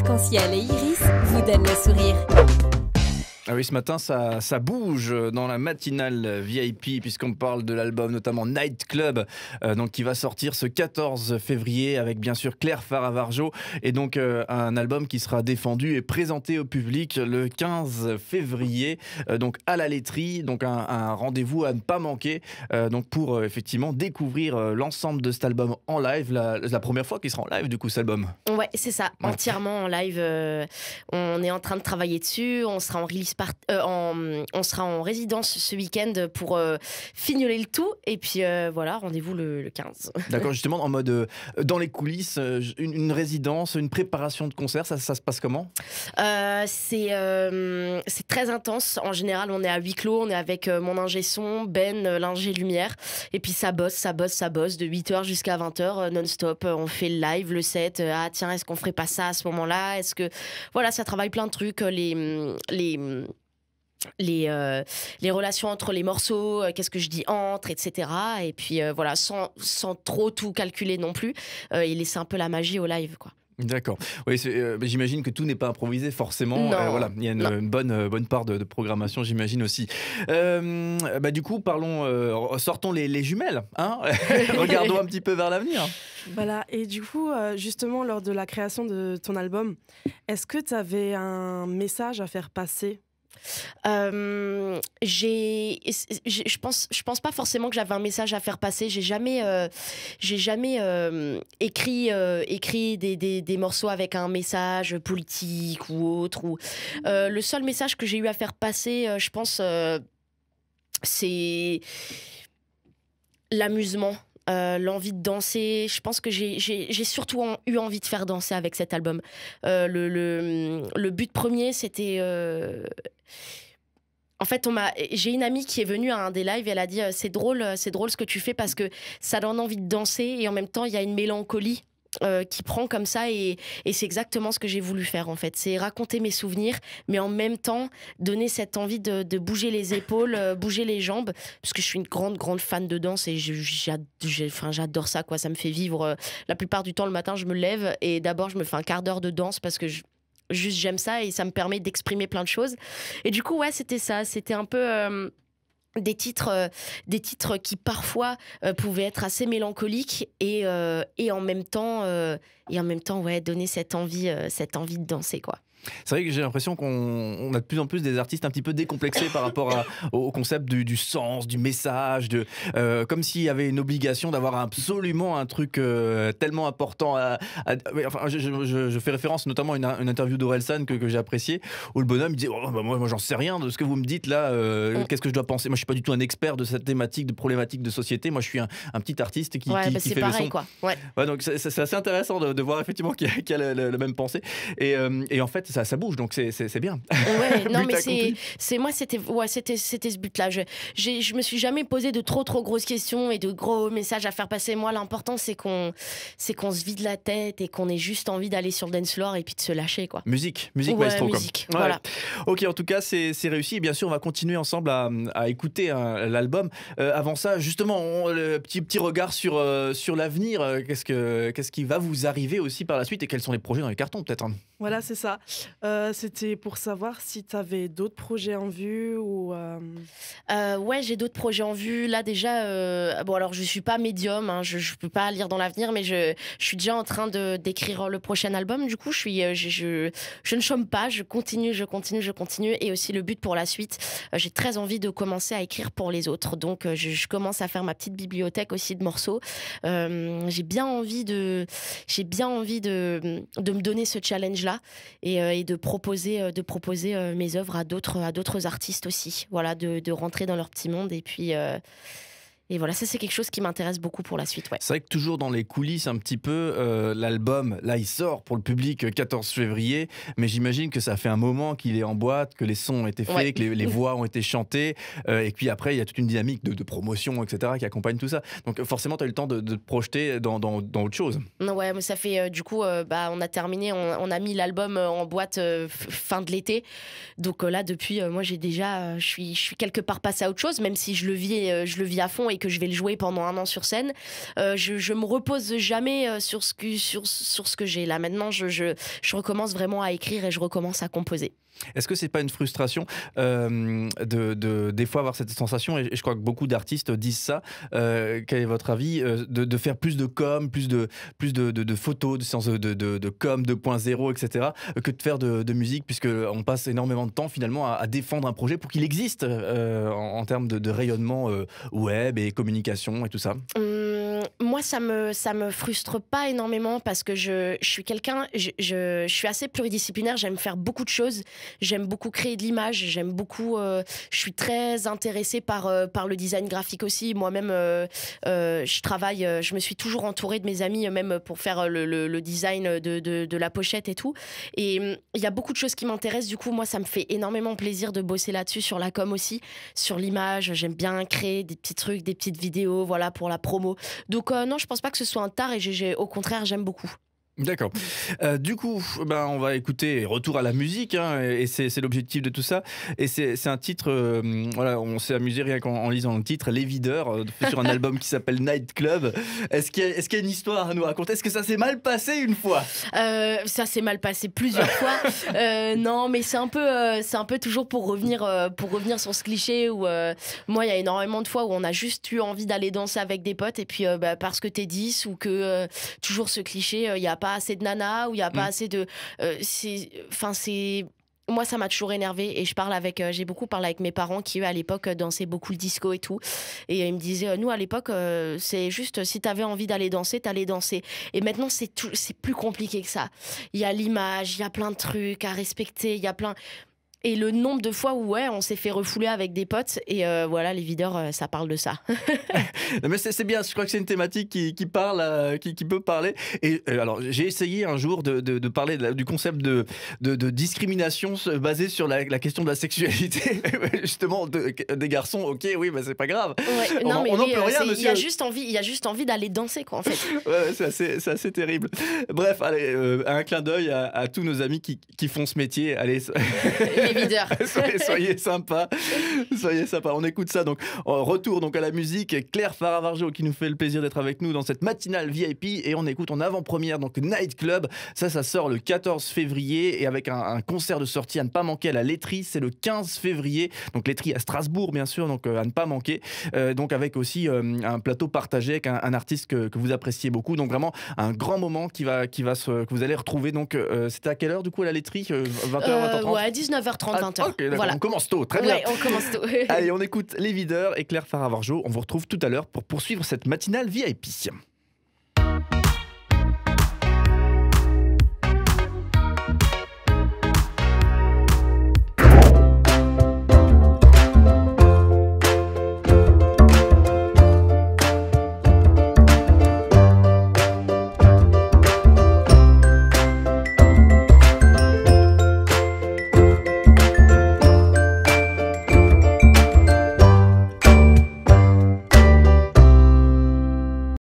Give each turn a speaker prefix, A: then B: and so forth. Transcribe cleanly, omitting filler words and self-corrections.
A: arc-en-ciel et iris vous donnent le sourire.
B: Ah oui, ce matin, ça bouge dans la matinale VIP, puisqu'on parle de l'album notamment Night Club, donc qui va sortir ce 14 février avec bien sûr Claire Faravarjo, et donc un album qui sera défendu et présenté au public le 15 février, donc à la laiterie, donc un rendez-vous à ne pas manquer, donc pour effectivement découvrir l'ensemble de cet album en live, la première fois qu'il sera en live du coup cet album.
C: Ouais, c'est ça, entièrement en live. On est en train de travailler dessus, on sera en release on sera en résidence ce week-end pour fignoler le tout, et puis voilà, rendez-vous le 15.
B: D'accord, justement en mode dans les coulisses, une résidence, une préparation de concert, ça se passe comment ?
C: C'est très intense. En général, on est à huis clos, on est avec mon ingé son, Ben, l'ingé lumière, et puis ça bosse de 8h jusqu'à 20h non-stop. On fait le live, le set. Ah tiens, est-ce qu'on ferait pas ça à ce moment-là ? Est-ce que voilà, ça travaille plein de trucs, les relations entre les morceaux, qu'est-ce que je dis entre, etc. Et puis voilà, sans trop tout calculer non plus, et laisser un peu la magie au live, quoi.
B: D'accord. Oui, j'imagine que tout n'est pas improvisé forcément. Voilà, il y a une bonne part de programmation, j'imagine aussi. Du coup, sortons les jumelles, hein. Regardons un petit peu vers l'avenir.
D: Voilà, et du coup, justement, lors de la création de ton album, est-ce que tu avais un message à faire passer ?
C: Je pense pas forcément que j'avais un message à faire passer. J'ai jamais écrit des morceaux avec un message politique ou autre. Le seul message que j'ai eu à faire passer, je pense, c'est l'amusement. L'envie de danser. Je pense que j'ai surtout eu envie de faire danser avec cet album. Le but premier, c'était... En fait, j'ai une amie qui est venue à un des lives et elle a dit c'est drôle ce que tu fais parce que ça donne envie de danser et en même temps, il y a une mélancolie qui prend comme ça, et c'est exactement ce que j'ai voulu faire en fait. C'est raconter mes souvenirs, mais en même temps donner cette envie de bouger les épaules, bouger les jambes, parce que je suis une grande fan de danse et j'adore ça, quoi. Ça me fait vivre. La plupart du temps, le matin, je me lève et d'abord je me fais un quart d'heure de danse parce que juste j'aime ça et ça me permet d'exprimer plein de choses. Et du coup, ouais, c'était ça. C'était un peu... Des titres qui parfois pouvaient être assez mélancoliques et en même temps ouais, donner cette envie de danser, quoi.
B: C'est vrai que j'ai l'impression qu'on a de plus en plus des artistes un petit peu décomplexés par rapport au concept du sens, du message, comme s'il y avait une obligation d'avoir absolument un truc tellement important. Je fais référence notamment à une interview d'Orelsan que j'ai appréciée, où le bonhomme dit moi j'en sais rien de ce que vous me dites là, qu'est-ce que je dois penser ? Moi je suis pas du tout un expert de cette thématique, de problématique de société, moi je suis un petit artiste qui fait
C: pareil,
B: le son.
C: Quoi. Ouais.
B: Ouais, donc c'est assez intéressant de voir effectivement qu'il y a la même pensée, et en fait ça bouge, donc c'est bien.
C: Ouais, non mais c'était ce but-là. Je me suis jamais posé de trop grosses questions et de gros messages à faire passer. Moi, l'important c'est qu'on se vide la tête et qu'on ait juste envie d'aller sur le dance floor et puis de se lâcher, quoi.
B: Musique
C: maestro,
B: musique,
C: quoi. Voilà.
B: Ok, en tout cas c'est réussi. Et bien sûr, on va continuer ensemble à écouter l'album. Avant ça, justement, le petit regard sur l'avenir. Qu'est-ce qui va vous arriver aussi par la suite et quels sont les projets dans les cartons, peut-être, hein ?
D: Voilà, c'est ça. C'était pour savoir si tu avais d'autres projets en vue ou...
C: Ouais, j'ai d'autres projets en vue. Là, déjà, bon, alors je suis pas médium, hein, je peux pas lire dans l'avenir, mais je suis déjà en train d'écrire le prochain album. Du coup, je ne chôme pas, je continue. Et aussi, le but pour la suite, j'ai très envie de commencer à écrire pour les autres. Donc, je commence à faire ma petite bibliothèque aussi de morceaux. J'ai bien envie de me donner ce challenge-là et de proposer mes œuvres à d'autres artistes aussi. Voilà, de rentrer dans leur petit monde et puis... Et voilà, ça c'est quelque chose qui m'intéresse beaucoup pour la suite. Ouais.
B: C'est vrai que toujours dans les coulisses un petit peu, l'album, là il sort pour le public 14 février, mais j'imagine que ça fait un moment qu'il est en boîte, que les sons ont été faits, ouais, que les voix ont été chantées, et puis après il y a toute une dynamique de promotion, etc. qui accompagne tout ça. Donc forcément tu as eu le temps de te projeter dans autre chose.
C: Ouais, mais ça fait du coup, on a terminé, on a mis l'album en boîte fin de l'été. Donc là depuis, moi j'ai déjà, je suis quelque part passée à autre chose, même si je le vis à fond et que je vais le jouer pendant 1 an sur scène. Je me repose jamais sur ce que j'ai là. Maintenant, je recommence vraiment à écrire et je recommence à composer.
B: Est-ce que c'est pas une frustration des fois avoir cette sensation, et je crois que beaucoup d'artistes disent ça, quel est votre avis, de faire plus de com, plus de photos, de séances de com 2.0, etc., que de faire de musique, puisqu'on passe énormément de temps finalement à défendre un projet pour qu'il existe en termes de rayonnement web et communication et tout ça?
C: Moi, ça me frustre pas énormément parce que je suis quelqu'un, je suis assez pluridisciplinaire, j'aime faire beaucoup de choses. J'aime beaucoup créer de l'image, j'aime beaucoup. Je suis très intéressée par le design graphique aussi. Moi-même, je travaille. Je me suis toujours entourée de mes amis, même pour faire le design de la pochette et tout. Et il y a beaucoup de choses qui m'intéressent. Du coup, moi, ça me fait énormément plaisir de bosser là-dessus, sur la com aussi, sur l'image. J'aime bien créer des petits trucs, des petites vidéos, voilà, pour la promo. Donc non, je pense pas que ce soit un tard et au contraire, j'aime beaucoup.
B: D'accord. Du coup, on va écouter Retour à la musique, hein, et c'est l'objectif de tout ça. Et c'est un titre, voilà, on s'est amusé rien qu'en lisant le titre, Les Videurs, fait sur un album qui s'appelle Night Club. Est-ce qu'il y a une histoire à nous raconter? Est-ce que ça s'est mal passé une fois?
C: Ça s'est mal passé plusieurs fois. Non, mais c'est un peu toujours pour revenir sur ce cliché où moi, il y a énormément de fois où on a juste eu envie d'aller danser avec des potes et puis parce que t'es 10 ou que toujours ce cliché, il y a pas assez de nanas ou il y a pas assez de moi ça m'a toujours énervée et j'ai beaucoup parlé avec mes parents qui eux à l'époque dansaient beaucoup le disco et tout, et ils me disaient nous à l'époque c'est juste si t'avais envie d'aller danser t'allais danser, et maintenant c'est plus compliqué que ça. Il y a l'image, il y a plein de trucs à respecter, il y a plein. Et le nombre de fois où on s'est fait refouler avec des potes et voilà, Les Videurs, ça parle de ça.
B: Non, mais c'est bien, je crois que c'est une thématique qui parle, qui peut parler. Et alors j'ai essayé un jour de parler du concept de discrimination basée sur la question de la sexualité, justement des garçons. Ok, oui, c'est pas grave.
C: Ouais,
B: on n'en peut rien, monsieur.
C: Il y a juste envie d'aller danser, quoi, en fait.
B: Ouais, c'est assez terrible. Bref, allez, un clin d'œil à tous nos amis qui font ce métier. Allez.
C: Les Videurs.
B: soyez sympa. On écoute ça. Donc, retour donc à la musique. Claire Faravarjo qui nous fait le plaisir d'être avec nous dans cette matinale VIP, et on écoute en avant-première donc Night Club. Ça sort le 14 février et avec un concert de sortie à ne pas manquer à la Laiterie. C'est le 15 février. Donc Laiterie à Strasbourg, bien sûr, donc à ne pas manquer. Donc avec aussi un plateau partagé avec un artiste que vous appréciez beaucoup. Donc vraiment un grand moment que vous allez retrouver. Donc c'était à quelle heure du coup à la Laiterie? 20h, 20h30?
C: Ouais, 19h30. 20h.
B: Ok, d'accord,
C: voilà.
B: on commence tôt, très bien.
C: Ouais, on commence tôt.
B: Allez, on écoute Les Videurs et Claire Faravarjo. On vous retrouve tout à l'heure pour poursuivre cette matinale VIP.